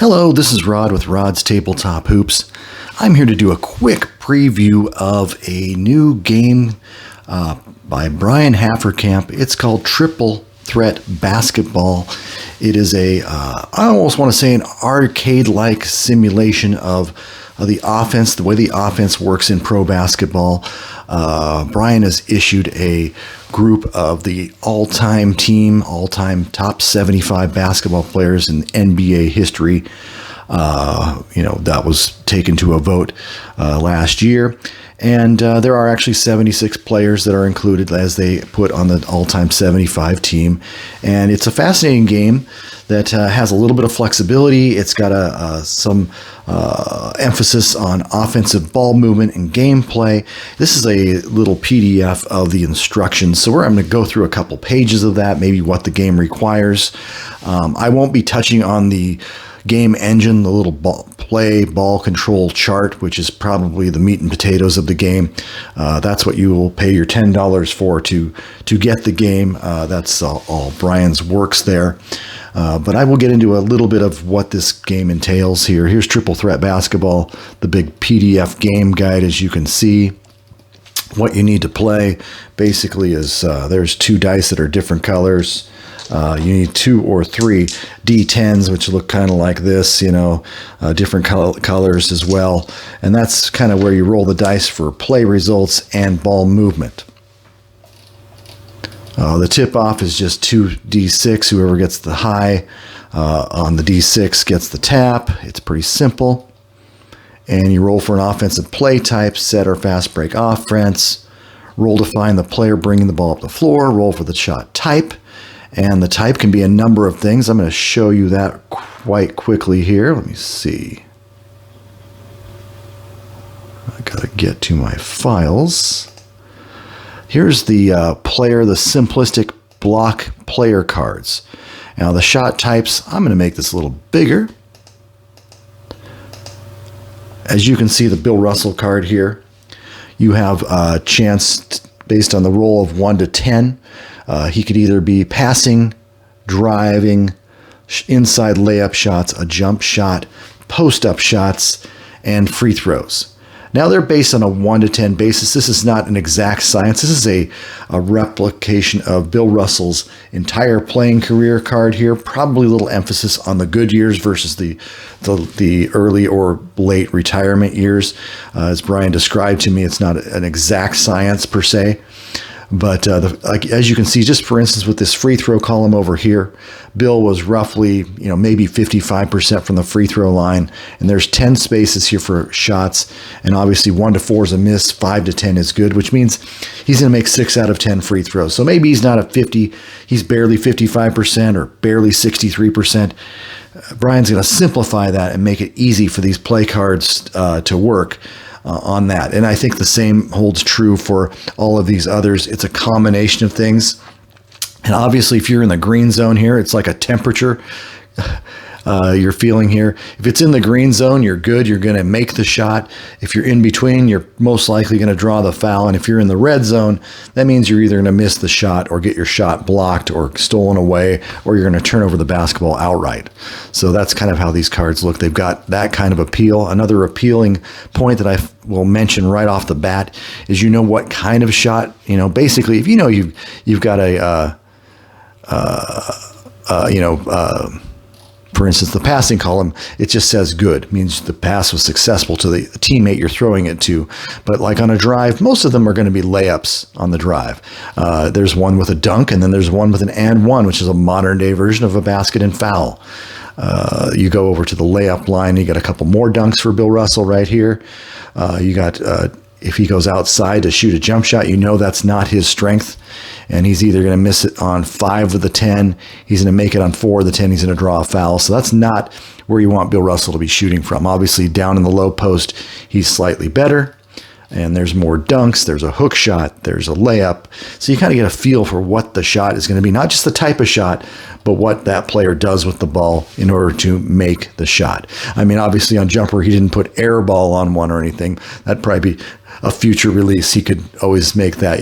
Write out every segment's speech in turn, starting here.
Hello, this is Rod with Rod's Tabletop Hoops. I'm here to do a quick preview of a new game by Brian Hafferkamp. It's called Triple Threat Basketball. It is I almost want to say an arcade-like simulation of the offense, the way the offense works in pro basketball. Brian has issued a group of the all-time top 75 basketball players in NBA history. That was taken to a vote last year. And there are actually 76 players that are included as they put on the all-time 75 team. And it's a fascinating game that has a little bit of flexibility. It's got some emphasis on offensive ball movement and gameplay. This is a little PDF of the instructions. So I'm going to go through a couple pages of that, maybe what the game requires. I won't be touching on the game engine, the little ball control chart, which is probably the meat and potatoes of the game. That's what you will pay your $10 for to get the game. That's all Brian's works there. But I will get into a little bit of what this game entails here. Here's Triple Threat Basketball, the big PDF game guide, as you can see. What you need to play basically is there's two dice that are different colors. You need 2 or 3 D10s, which look kind of like this, different colors as well. And that's kind of where you roll the dice for play results and ball movement. The tip-off is just 2 D6. Whoever gets the high on the D6 gets the tap. It's pretty simple. And you roll for an offensive play type, set or fast break offense. Roll to find the player bringing the ball up the floor. Roll for the shot type. And the type can be a number of things. I'm going to show you that quite quickly here. Let me see. I got to get to my files. Here's the the simplistic block player cards. Now the shot types, I'm going to make this a little bigger. As you can see, the Bill Russell card here. You have a chance based on the roll of 1 to 10. He could either be passing, driving, inside layup shots, a jump shot, post-up shots, and free throws. Now they're based on a 1 to 10 basis. This is not an exact science. This is a replication of Bill Russell's entire playing career card here. Probably a little emphasis on the good years versus the early or late retirement years. As Brian described to me, it's not an exact science per se. But as you can see, just for instance, with this free throw column over here, Bill was roughly, maybe 55% from the free throw line. And there's 10 spaces here for shots. And obviously 1 to 4 is a miss, 5 to 10 is good, which means he's going to make 6 out of 10 free throws. So maybe he's not at 50, he's barely 55% or barely 63%. Brian's going to simplify that and make it easy for these play cards to work on that. And I think the same holds true for all of these others. It's a combination of things. And obviously, if you're in the green zone here, it's like a temperature you're feeling here. If it's in the green zone, you're good. You're going to make the shot. If you're in between, you're most likely going to draw the foul. And if you're in the red zone, that means you're either going to miss the shot or get your shot blocked or stolen away, or you're going to turn over the basketball outright. So that's kind of how these cards look. They've got that kind of appeal. Another appealing point that I will mention right off the bat is what kind of shot, basically if you've got for instance, the passing column, it just says good. It means the pass was successful to the teammate you're throwing it to. But like on a drive, most of them are going to be layups on the drive. There's one with a dunk, and then there's one with an and one, which is a modern day version of a basket and foul. You go over to the layup line, you got a couple more dunks for Bill Russell right here. You got if he goes outside to shoot a jump shot, that's not his strength. And he's either going to miss it on 5 of the 10, he's going to make it on 4 of the 10, he's going to draw a foul. So that's not where you want Bill Russell to be shooting from. Obviously, down in the low post, he's slightly better. And there's more dunks, there's a hook shot, there's a layup. So you kind of get a feel for what the shot is going to be. Not just the type of shot, but what that player does with the ball in order to make the shot. I mean, obviously on jumper, he didn't put air ball on one or anything. That'd probably be a future release. He could always make that,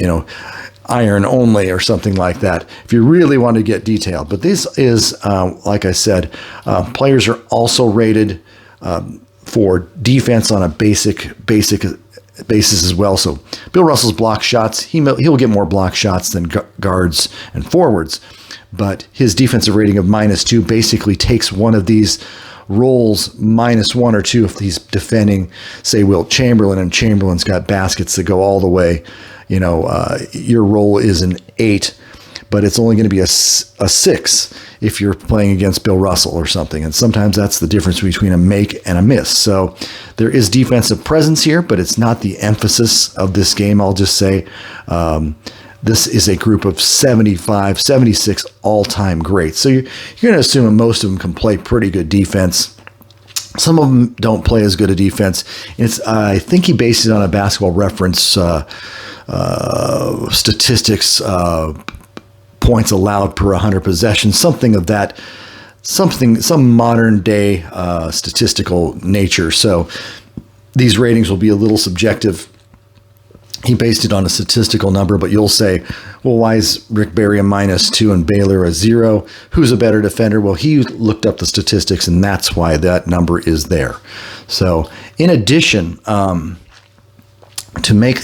iron only or something like that, if you really want to get detailed. But this is, like I said, players are also rated for defense on a basic basis as well. So Bill Russell's block shots, he'll get more block shots than guards and forwards, but his defensive rating of -2 basically takes one of these rolls -1 or 2 if he's defending, say, Wilt Chamberlain, and Chamberlain's got baskets that go all the way. Your roll is an 8, but it's only going to be a 6 if you're playing against Bill Russell or something. And sometimes that's the difference between a make and a miss. So there is defensive presence here, but it's not the emphasis of this game. I'll just say this is a group of 75, 76 all-time greats. So you're going to assume most of them can play pretty good defense. Some of them don't play as good a defense. I think he based it on a Basketball Reference statistics, points allowed per 100 possessions, something of that, some modern day statistical nature. So these ratings will be a little subjective. He based it on a statistical number, but you'll say, well, why is Rick Barry a -2 and Baylor a 0? Who's a better defender? Well, he looked up the statistics, and that's why that number is there. So in addition, to make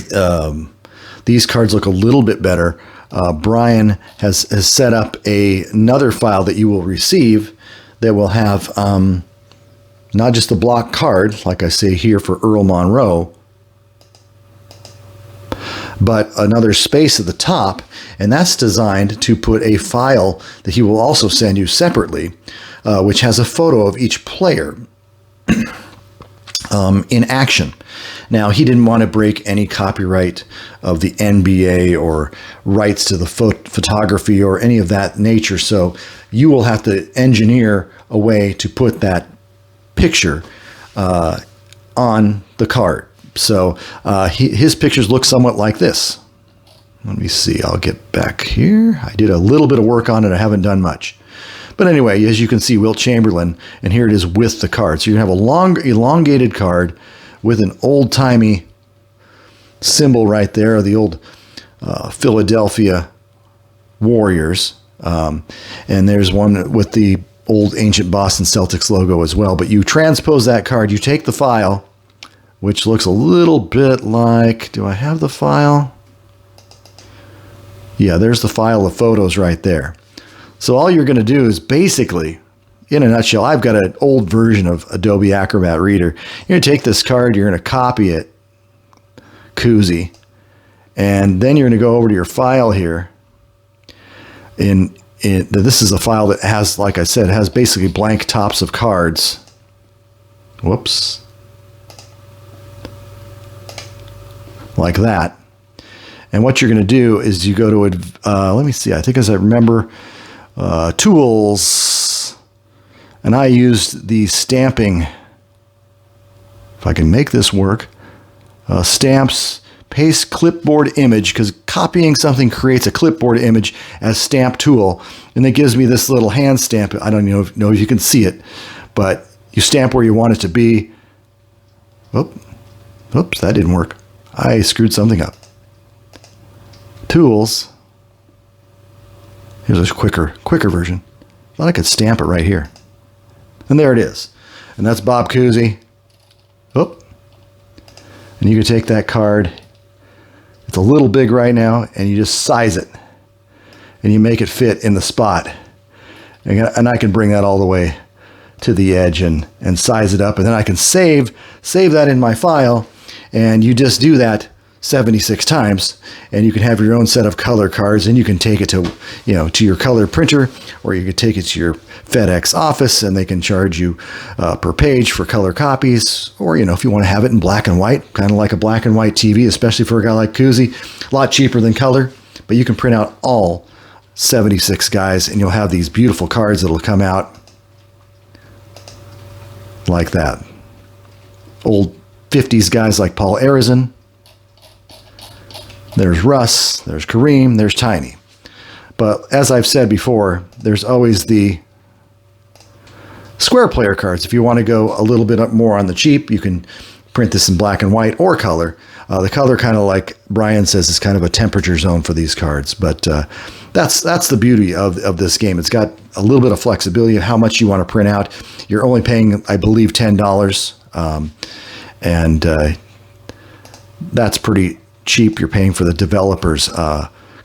these cards look a little bit better, Brian has set up another file that you will receive that will have not just the block card, like I say here for Earl Monroe, but another space at the top, and that's designed to put a file that he will also send you separately, which has a photo of each player in action. Now, he didn't want to break any copyright of the NBA or rights to the photography or any of that nature, so you will have to engineer a way to put that picture on the card. So his pictures look somewhat like this. Let me see. I'll get back here. I did a little bit of work on it. I haven't done much. But anyway, as you can see, Wilt Chamberlain, and here it is with the card. So you have a long, elongated card with an old-timey symbol right there, the old Philadelphia Warriors. And there's one with the old ancient Boston Celtics logo as well. But you transpose that card. You take the file, which looks a little bit like, do I have the file? Yeah, there's the file of photos right there. So all you're going to do is basically, in a nutshell, I've got an old version of Adobe Acrobat Reader. You're going to take this card, you're going to copy it, koozie, and then you're going to go over to your file here. This is a file that has, like I said, has basically blank tops of cards. Whoops. Like that. And what you're going to do is you go to, let me see, I think as I remember, Tools, and I used the stamping, if I can make this work, Stamps, Paste Clipboard Image, because copying something creates a clipboard image as Stamp Tool, and it gives me this little hand stamp. I don't know if you can see it, but you stamp where you want it to be. Oops, that didn't work. I screwed something up. Tools. Here's a quicker version. I thought I could stamp it right here. And there it is. And that's Bob Cousy. And you can take that card. It's a little big right now, and you just size it. And you make it fit in the spot. And I can bring that all the way to the edge and size it up. And then I can save that in my file. And you just do that 76 times, and you can have your own set of color cards, and you can take it to your color printer, or you could take it to your FedEx office, and they can charge you per page for color copies, or if you want to have it in black and white, kind of like a black and white TV, especially for a guy like Cousy, a lot cheaper than color, but you can print out all 76 guys, and you'll have these beautiful cards that'll come out like that. Old 50s guys like Paul Arizin. There's Russ, there's Kareem, there's Tiny. But as I've said before, there's always the square player cards. If you want to go a little bit more on the cheap, you can print this in black and white or color. The color, kind of like Brian says, is kind of a temperature zone for these cards. But that's the beauty of this game. It's got a little bit of flexibility of how much you want to print out. You're only paying, I believe, $10. And that's pretty cheap. You're paying for the developer's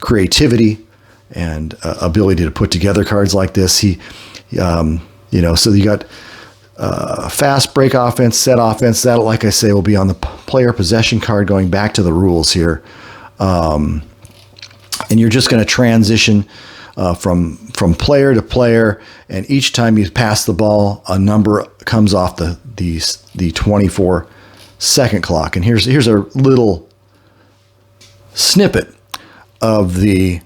creativity and ability to put together cards like this. So you got fast break offense, set offense. That, like I say, will be on the player possession card going back to the rules here. And you're just going to transition from player to player, and each time you pass the ball, a number comes off the 24-second clock. And here's a little snippet of the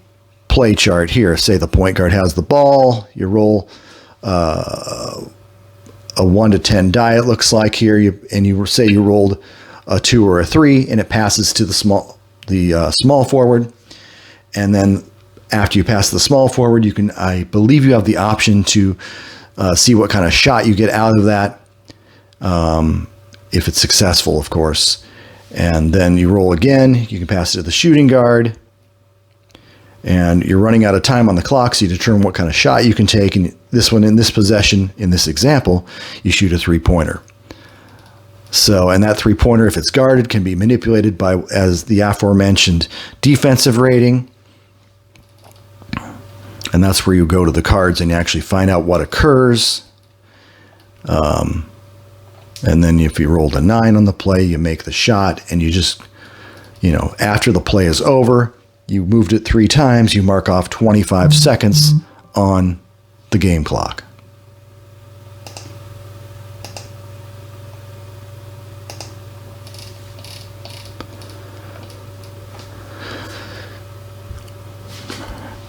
play chart here. Say the point guard has the ball, you roll a 1 to 10 die, it looks like here, you say you rolled a 2 or a 3, and it passes to the small forward. And then after you pass the small forward, I believe you have the option to see what kind of shot you get out of that, if it's successful, of course. And then you roll again, you can pass it to the shooting guard, and you're running out of time on the clock, so you determine what kind of shot you can take. And this one, in this possession, in this example, you shoot a three-pointer. So, and that three-pointer, if it's guarded, can be manipulated as the aforementioned defensive rating. And that's where you go to the cards and you actually find out what occurs. And then if you rolled a 9 on the play, you make the shot, and you just, after the play is over, you moved it 3 times, you mark off 25 seconds on the game clock.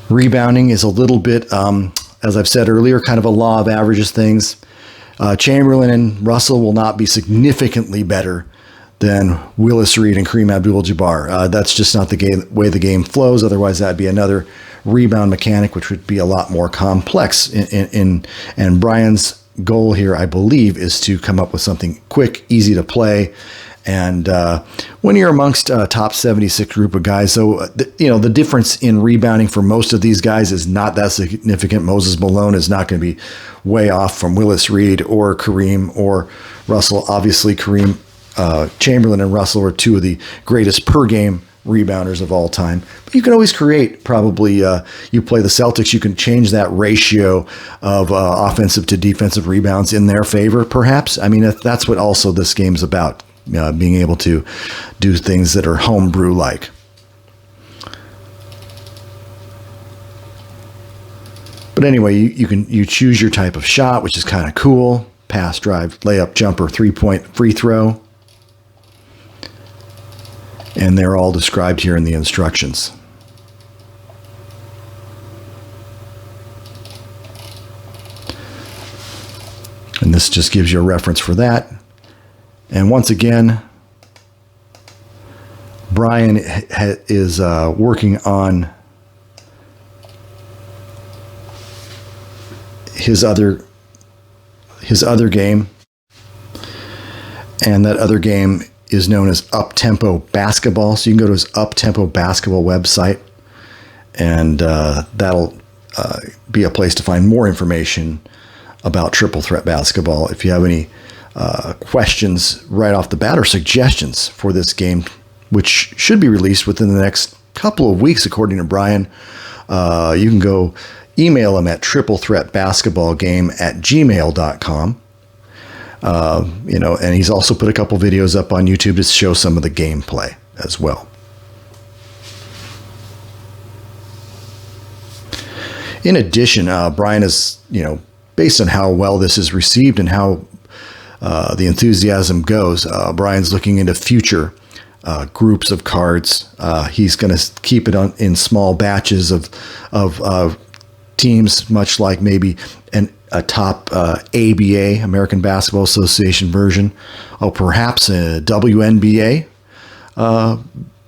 Rebounding is a little bit, as I've said earlier, kind of a law of averages things. Chamberlain and Russell will not be significantly better than Willis Reed and Kareem Abdul-Jabbar. That's just not the way the game flows. Otherwise, that'd be another rebound mechanic, which would be a lot more complex. And Brian's goal here, I believe, is to come up with something quick, easy to play. And when you're amongst a top 76 group of guys, so the difference in rebounding for most of these guys is not that significant. Moses Malone is not going to be way off from Willis Reed or Kareem or Russell. Obviously, Chamberlain and Russell are 2 of the greatest per game rebounders of all time. But you can always create, probably, you play the Celtics, you can change that ratio of offensive to defensive rebounds in their favor, perhaps. I mean, that's what also this game's about. Being able to do things that are homebrew-like. But anyway, you choose your type of shot, which is kind of cool. Pass, drive, layup, jumper, 3-point free throw. And they're all described here in the instructions. And this just gives you a reference for that. And once again, Brian is working on his other game, and that other game is known as Up-Tempo Basketball. So you can go to his Up-Tempo Basketball website, and that'll be a place to find more information about Triple Threat Basketball. If you have any questions right off the bat or suggestions for this game, which should be released within the next couple of weeks, according to Brian, you can go email him at triplethreatbasketballgame@gmail.com. And he's also put a couple videos up on YouTube to show some of the gameplay as well. In addition, Brian is, based on how well this is received and how the enthusiasm goes, Brian's looking into future groups of cards. He's going to keep it in small batches of teams, much like maybe a top ABA, American Basketball Association version, or perhaps a WNBA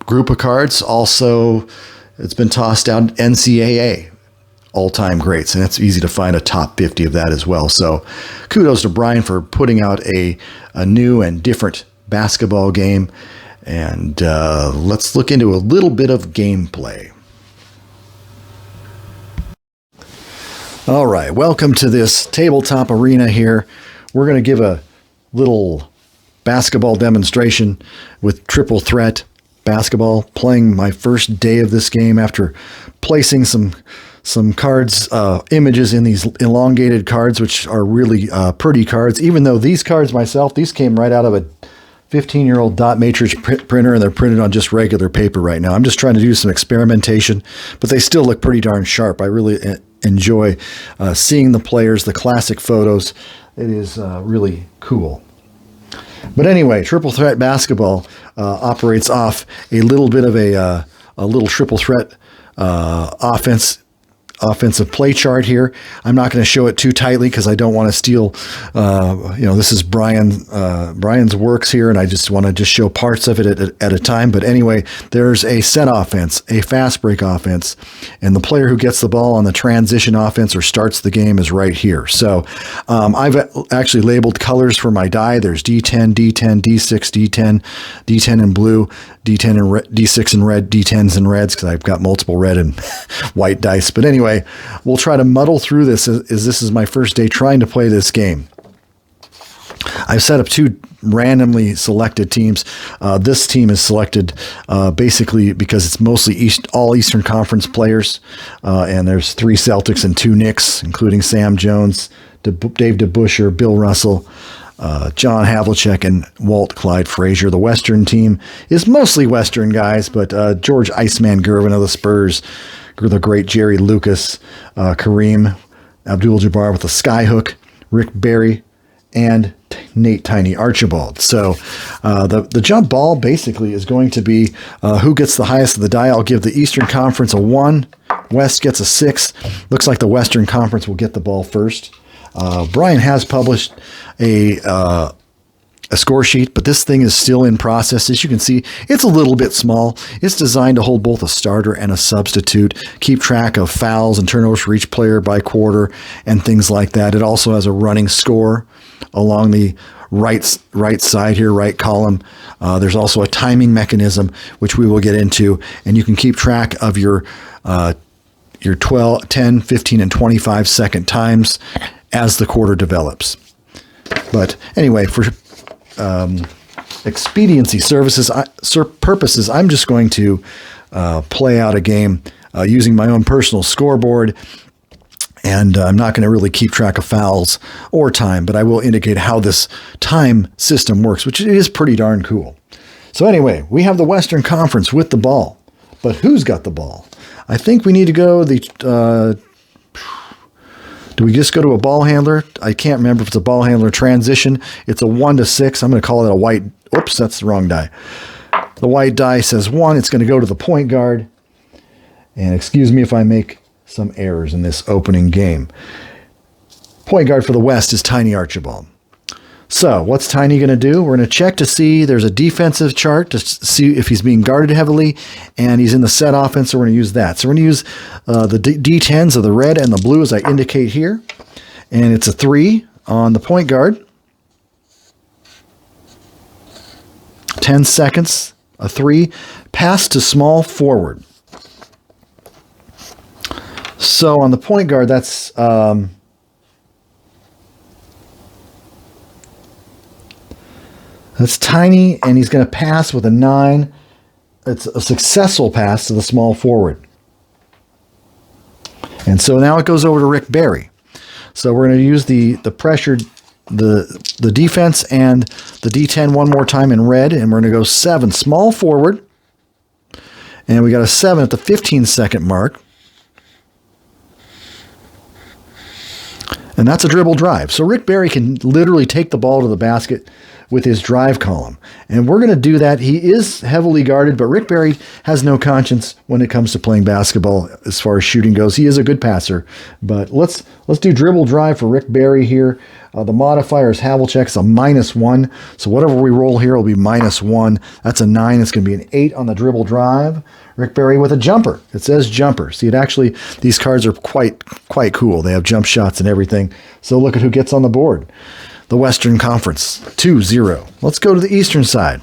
group of cards. Also, it's been tossed out NCAA. All-time greats, and it's easy to find a top 50 of that as well. So kudos to Brian for putting out a new and different basketball game. And let's look into a little bit of gameplay. All right, welcome to this tabletop arena here. We're going to give a little basketball demonstration with triple threat basketball, playing my first day of this game after placing some cards, images in these elongated cards, which are really pretty cards. Even though these cards myself, these came right out of a 15-year-old dot matrix printer, and they're printed on just regular paper right now. I'm just trying to do some experimentation, but they still look pretty darn sharp. I really enjoy seeing the players, the classic photos. It is really cool. But anyway, triple threat basketball operates off a little bit of a little triple threat offensive play chart here. I'm not going to show it too tightly because I don't want to steal, this is Brian's works here, and I just want to just show parts of it at a time. But anyway, there's a set offense, a fast break offense, and the player who gets the ball on the transition offense or starts the game is right here. So I've actually labeled colors for my die. There's D10, D10, D6, D10, D10 in blue, D10 in red, D6 in red, D10s in reds, because I've got multiple red and white dice. But anyway, we'll try to muddle through this as this is my first day trying to play this game. I've set up two randomly selected teams. This team is selected basically because it's mostly all Eastern Conference players, and there's 3 Celtics and 2 Knicks, including Sam Jones, Dave DeBusschere, Bill Russell, John Havlicek, and Walt Clyde Frazier. The Western team is mostly Western guys, but George Iceman Gervin of the Spurs, the great Jerry Lucas, Kareem Abdul-Jabbar with the skyhook, Rick Barry, and Nate Tiny Archibald. So the jump ball basically is going to be who gets the highest of the die. I'll give the Eastern Conference a 1. West gets a 6. Looks like the Western Conference will get the ball first. Brian has published a score sheet, but this thing is still in process. As you can see, it's a little bit small. It's designed to hold both a starter and a substitute, keep track of fouls and turnovers for each player by quarter and things like that. It also has a running score along the right side here, right column. There's also a timing mechanism, which we will get into, and you can keep track of your 12, 10, 15, and 25 second times as the quarter develops. But anyway, for expediency purposes, I'm just going to play out a game using my own personal scoreboard, and I'm not going to really keep track of fouls or time, but I will indicate how this time system works, which is pretty darn cool. So anyway, we have the Western Conference with the ball, but who's got the ball? I think we need to go do we just go to a ball handler? I can't remember if it's a ball handler transition. It's a 1 to 6. I'm going to call it a white. Oops, that's the wrong die. The white die says 1. It's going to go to the point guard. And excuse me if I make some errors in this opening game. Point guard for the West is Tiny Archibald. So what's Tiny going to do? We're going to check to see there's a defensive chart to see if he's being guarded heavily, and he's in the set offense, so we're going to use that. So we're going to use the D10s of the red and the blue as I indicate here, and it's a 3 on the point guard. 10 seconds, a 3, pass to small forward. So on the point guard, that's Tiny, and he's going to pass with a 9. It's a successful pass to the small forward. And so now it goes over to Rick Barry. So we're going to use the pressured, the defense and the D10 one more time in red, and we're going to go 7, small forward. And we got a 7 at the 15-second mark. And that's a dribble drive. So Rick Barry can literally take the ball to the basket with his drive column. And we're going to do that. He is heavily guarded, but Rick Barry has no conscience when it comes to playing basketball as far as shooting goes. He is a good passer. But let's do dribble drive for Rick Barry here. The modifier is Havlicek's a -1. So whatever we roll here will be -1. That's a 9. It's going to be an 8 on the dribble drive. Rick Barry with a jumper. It says jumper. See, these cards are quite cool. They have jump shots and everything. So look at who gets on the board. the Western Conference, 2-0. Let's go to the Eastern side.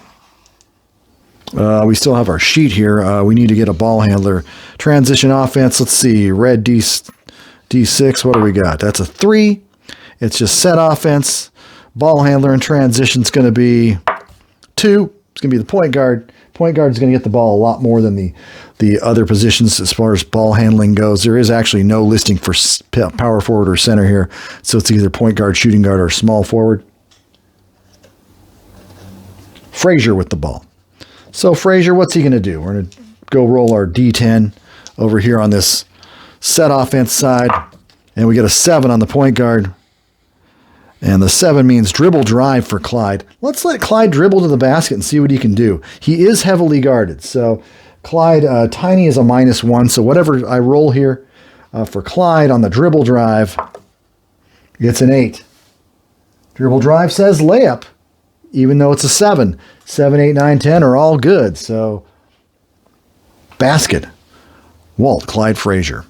We still have our sheet here. We need to get a ball handler. Transition offense, let's see. Red D6, what do we got? That's a 3. It's just set offense. Ball handler and transition's going to be 2. It's going to be the point guard. Point guard is going to get the ball a lot more than the other positions as far as ball handling goes. There is actually no listing for power forward or center here. So it's either point guard, shooting guard, or small forward. Frazier with the ball. So Frazier, what's he going to do? We're going to go roll our D10 over here on this set offense side. And we get a 7 on the point guard. And the 7 means dribble drive for Clyde. Let's let Clyde dribble to the basket and see what he can do. He is heavily guarded. So Clyde, Tiny is a -1. So whatever I roll here for Clyde on the dribble drive, gets an 8. Dribble drive says layup, even though it's a 7. 7, 8, 9, 10 are all good. So basket, Walt Clyde Frazier.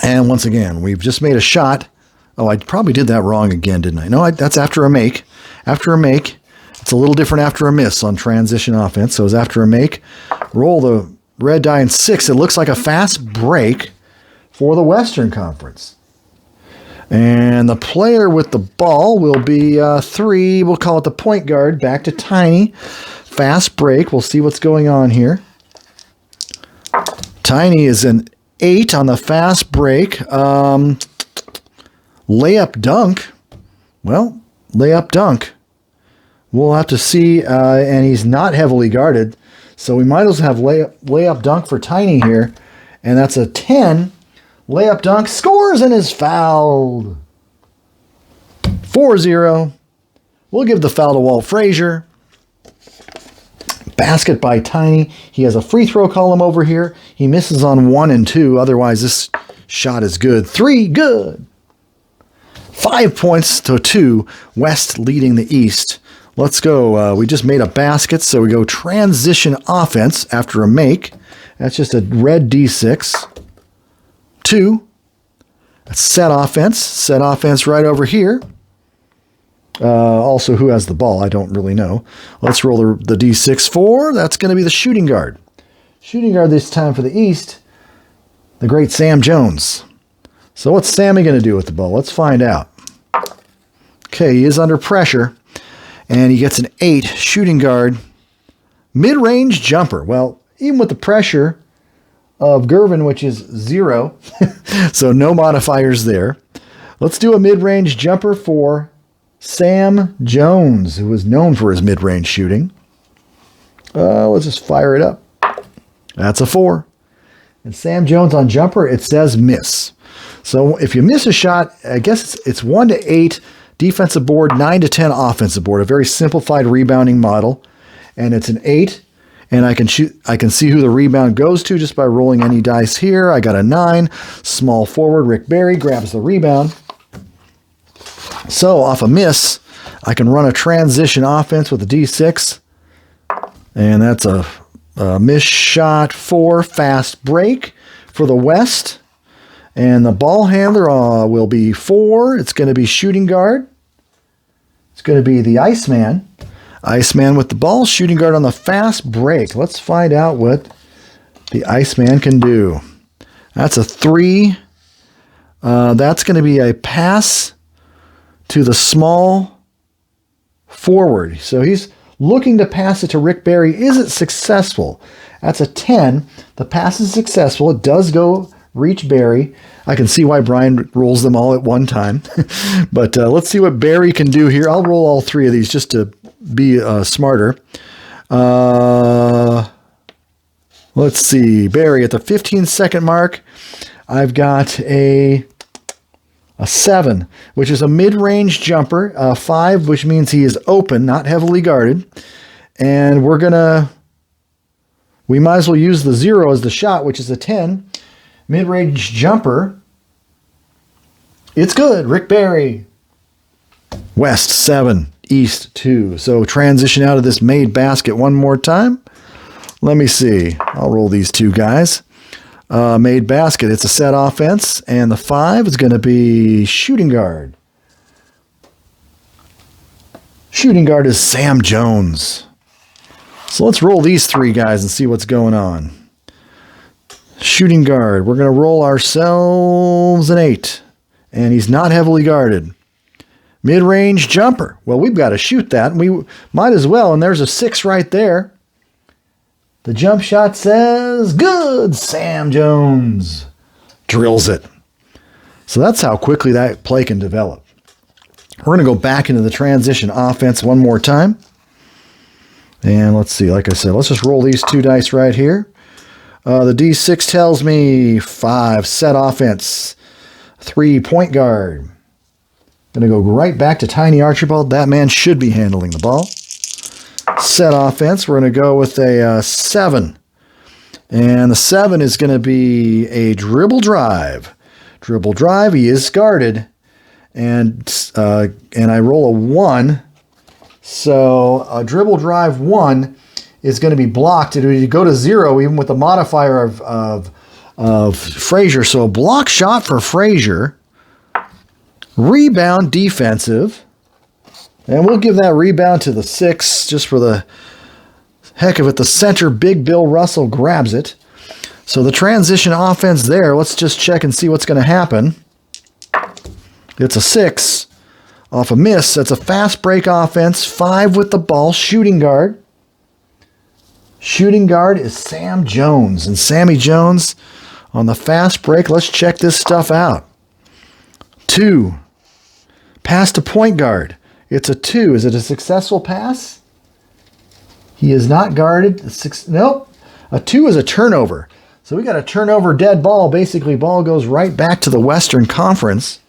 And once again, we've just made a shot. Oh, I probably did that wrong again, didn't I? No, that's after a make. After a make. It's a little different after a miss on transition offense. So it's after a make. Roll the red die in 6. It looks like a fast break for the Western Conference. And the player with the ball will be 3. We'll call it the point guard. Back to Tiny. Fast break. We'll see what's going on here. Tiny is an 8 on the fast break. Layup dunk. Well, layup dunk. We'll have to see. And he's not heavily guarded. So we might as well have layup dunk for Tiny here. And that's a 10. Layup dunk. Scores and is fouled. 4-0. We'll give the foul to Walt Frazier. Basket by Tiny. He has a free throw column over here. He misses on 1 and 2. Otherwise, this shot is good. 3, good. 5 points to 2. West leading the East. Let's go. We just made a basket, so we go transition offense after a make. That's just a red D6. 2. That's set offense. Set offense right over here. Also, who has the ball? I don't really know. Let's roll the D6 4. That's going to be the shooting guard. Shooting guard this time for the East. The great Sam Jones. So what's Sammy going to do with the ball? Let's find out. Okay, he is under pressure. And he gets an 8 shooting guard. Mid-range jumper. Well, even with the pressure of Gervin, which is 0. So no modifiers there. Let's do a mid-range jumper for Sam Jones, who was known for his mid-range shooting. Let's just fire it up. That's a 4. And Sam Jones on jumper, it says miss. So if you miss a shot, I guess it's 1 to 8 defensive board, 9 to 10 offensive board. A very simplified rebounding model. And it's an 8. And I can see who the rebound goes to just by rolling any dice here. I got a 9. Small forward, Rick Barry grabs the rebound. So off a miss, I can run a transition offense with a D6. And that's a miss shot 4, fast break for the West. And the ball handler will be 4. It's going to be shooting guard. It's going to be the Iceman. Iceman with the ball, shooting guard on the fast break. Let's find out what the Iceman can do. That's a 3. That's going to be a pass to the small forward. So he's looking to pass it to Rick Barry. Is it successful? That's a 10. The pass is successful. It does go reach Barry. I can see why Brian rolls them all at one time. But let's see what Barry can do here. I'll roll all 3 of these just to be smarter. Let's see. Barry at the 15-second mark. I've got a 7, which is a mid-range jumper. 5, which means he is open, not heavily guarded. And we might as well use the 0 as the shot, which is a 10. Mid-range jumper. It's good. Rick Barry. West 7, East 2. So transition out of this made basket one more time. Let me see. I'll roll these 2 guys. Made basket. It's a set offense. And the 5 is going to be shooting guard. Shooting guard is Sam Jones. So let's roll these three guys and see what's going on. Shooting guard, we're going to roll ourselves an 8. And he's not heavily guarded. Mid-range jumper. Well, we've got to shoot that. And we might as well. And there's a 6 right there. The jump shot says, good. Sam Jones drills it. So that's how quickly that play can develop. We're going to go back into the transition offense one more time. And let's see, like I said, let's just roll these 2 dice right here. The D6 tells me 5 set offense, 3 point guard. Going to go right back to Tiny Archibald. That man should be handling the ball. Set offense, we're going to go with a 7. And the 7 is going to be a dribble drive. Dribble drive, he is guarded. And I roll a 1. So a dribble drive 1 is going to be blocked. It would go to 0 even with the modifier of Frazier. So a block shot for Frazier. Rebound defensive. And we'll give that rebound to the 6 just for the heck of it. The center, Big Bill Russell, grabs it. So the transition offense there, let's just check and see what's going to happen. It's a 6 off a miss. That's a fast break offense. 5 with the ball. Shooting guard. Shooting guard is Sam Jones. And Sammy Jones on the fast break. Let's check this stuff out. 2. Pass to point guard. It's a 2. Is it a successful pass? He is not guarded. Nope. A 2 is a turnover. So we got a turnover dead ball. Basically, ball goes right back to the Western Conference.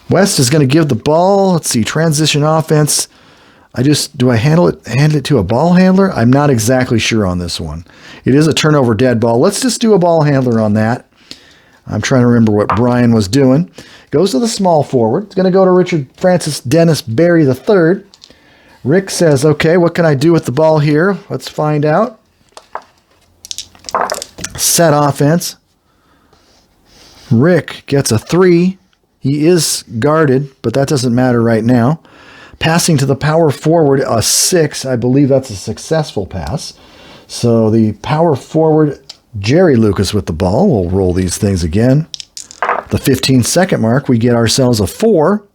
West is going to give the ball. Let's see, transition offense. Do I hand it to a ball handler? I'm not exactly sure on this one. It is a turnover dead ball. Let's just do a ball handler on that. I'm trying to remember what Brian was doing. Goes to the small forward. It's going to go to Richard Francis Dennis Berry III. Rick says, okay, what can I do with the ball here? Let's find out. Set offense. Rick gets a 3. He is guarded, but that doesn't matter right now. Passing to the power forward, a 6. I believe that's a successful pass. So the power forward, Jerry Lucas with the ball. We'll roll these things again. The 15-second mark, we get ourselves a 4.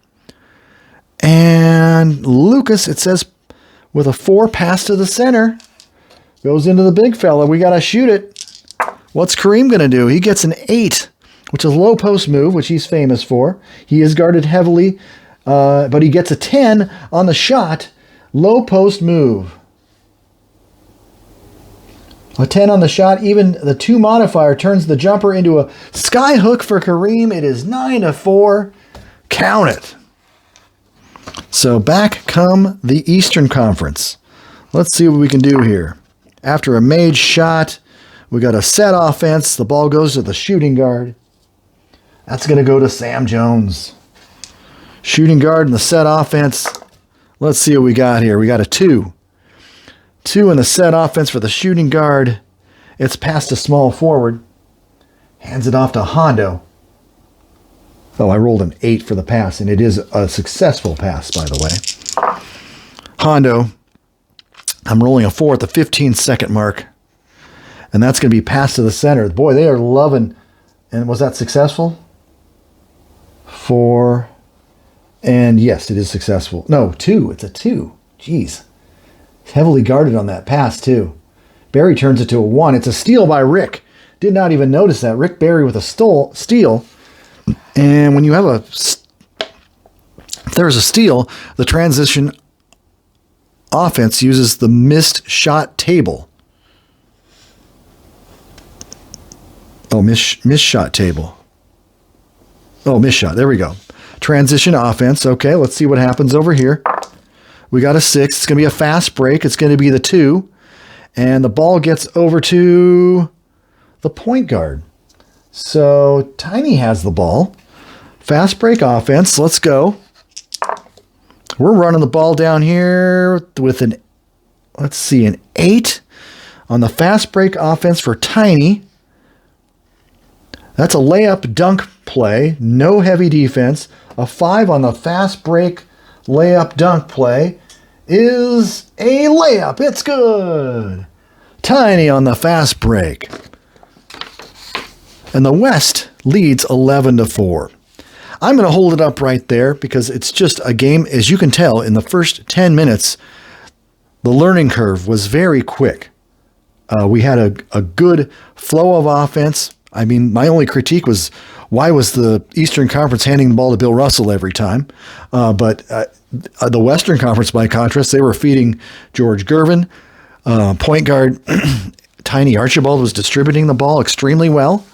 And Lucas, it says, with a 4 pass to the center. Goes into the big fella. We got to shoot it. What's Kareem going to do? He gets an 8, which is a low post move, which he's famous for. He is guarded heavily, but he gets a 10 on the shot. Low post move. A 10 on the shot. Even the 2 modifier turns the jumper into a sky hook for Kareem. It is 9-4. Count it. So back come the Eastern Conference. Let's see what we can do here. After a made shot, we got a set offense. The ball goes to the shooting guard. That's going to go to Sam Jones. Shooting guard and the set offense. Let's see what we got here. We got a 2. 2 in the set offense for the shooting guard. It's passed to small forward. Hands it off to Hondo. Oh, I rolled an 8 for the pass, and it is a successful pass, by the way. Hondo. I'm rolling a 4 at the 15-second mark. And that's going to be passed to the center. Boy, they are loving. And was that successful? 4. And yes, it is successful. No, 2. It's a 2. Jeez. Heavily guarded on that pass, too. Barry turns it to a 1. It's a steal by Rick. Did not even notice that. Rick Barry with a steal. And when you have if there's a steal, the transition offense uses the missed shot table. Oh, missed shot table. Oh, missed shot. There we go. Transition offense. Okay, let's see what happens over here. We got a 6. It's going to be a fast break. It's going to be the 2. And the ball gets over to the point guard. So Tiny has the ball. Fast break offense. Let's go. We're running the ball down here with an 8 on the fast break offense for Tiny. That's a layup dunk play. No heavy defense. A 5 on the fast break layup dunk play is a layup. It's good. Tiny on the fast break. And the West leads 11-4. I'm going to hold it up right there because it's just a game. As you can tell, in the first 10 minutes, the learning curve was very quick. We had a good flow of offense. I mean, my only critique was, why was the Eastern Conference handing the ball to Bill Russell every time? But the Western Conference, by contrast, they were feeding George Gervin. Point guard Tiny Archibald was distributing the ball extremely well.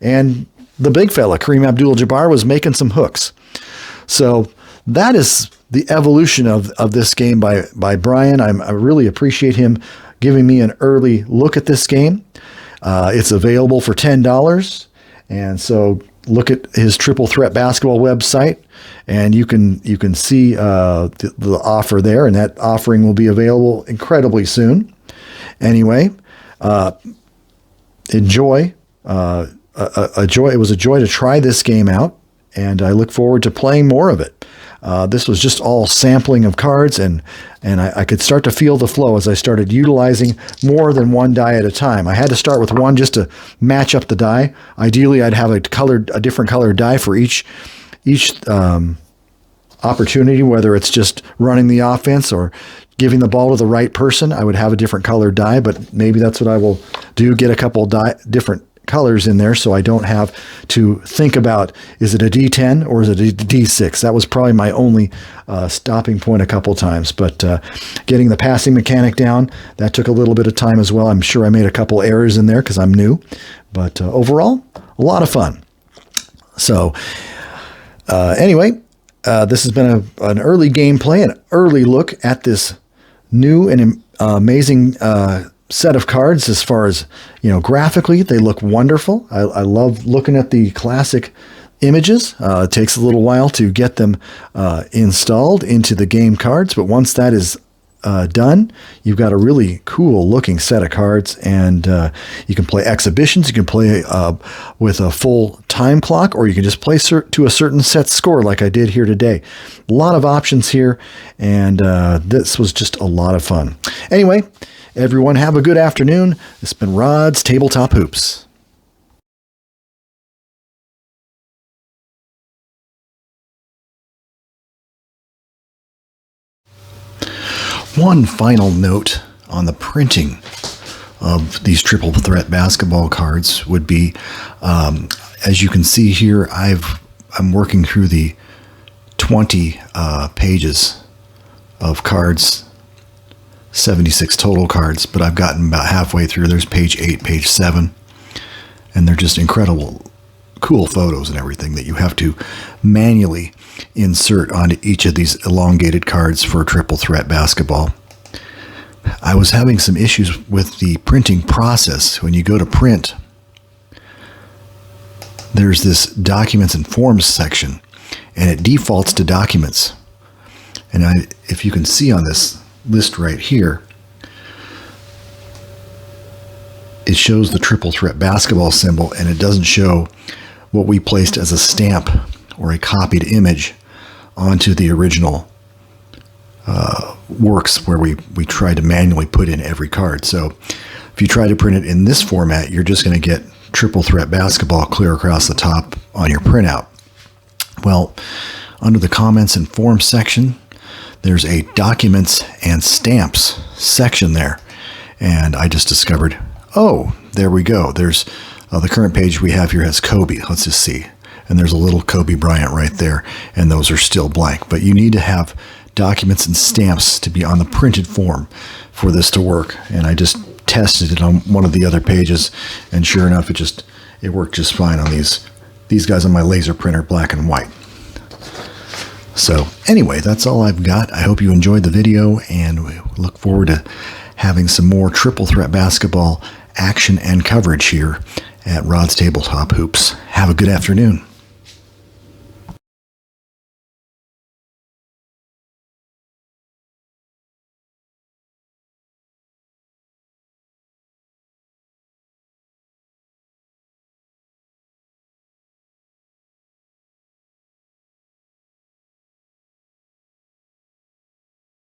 And the big fella, Kareem Abdul-Jabbar, was making some hooks. So that is the evolution of this game by Brian. I really appreciate him giving me an early look at this game. It's available for $10. And so look at his Triple Threat Basketball website, and you can see the offer there, and that offering will be available incredibly soon. Anyway, enjoy. It was a joy to try this game out, and I look forward to playing more of it. This was just all sampling of cards, and I could start to feel the flow as I started utilizing more than one die at a time. I had to start with one just to match up the die. Ideally, I'd have a different colored die for each opportunity, whether it's just running the offense or giving the ball to the right person. I would have a different colored die, but maybe that's what I will do, get a couple different colors in there so I don't have to think about, is it a D10 or is it a D6? That was probably my only stopping point a couple times. But getting the passing mechanic down, that took a little bit of time as well. I'm sure I made a couple errors in there because I'm new. But overall, a lot of fun. So anyway, this has been an early gameplay, an early look at this new and amazing set of cards. As far as, graphically, they look wonderful. I love looking at the classic images. It takes a little while to get them installed into the game cards, but once that is done, you've got a really cool looking set of cards, and you can play exhibitions. You can play with a full time clock, or you can just play to a certain set score like I did here today. A lot of options here, and this was just a lot of fun. Anyway, everyone, have a good afternoon. This has been Rod's Tabletop Hoops. One final note on the printing of these Triple Threat basketball cards would be, as you can see here, I'm working through the 20 pages of cards, 76 total cards, but I've gotten about halfway through. There's page 8, page 7, and they're just incredible, cool photos and everything that you have to manually insert onto each of these elongated cards for Triple Threat basketball. I was having some issues with the printing process. When you go to print, there's this Documents and Forms section, and it defaults to Documents. And if you can see on this list right here, it shows the Triple Threat basketball symbol, and it doesn't show what we placed as a stamp or a copied image onto the original works where we tried to manually put in every card. So if you try to print it in this format, you're just going to get Triple Threat basketball clear across the top on your printout. Well, under the Comments and Forms section, there's a Documents and Stamps section there. And I just discovered, oh, there we go. There's the current page we have here has Kobe. Let's just see. And there's a little Kobe Bryant right there. And those are still blank. But you need to have Documents and Stamps to be on the printed form for this to work. And I just tested it on one of the other pages. And sure enough, it worked just fine on these guys on my laser printer, black and white. So anyway, that's all I've got. I hope you enjoyed the video, and we look forward to having some more Triple Threat basketball action and coverage here at Rod's Tabletop Hoops. Have a good afternoon.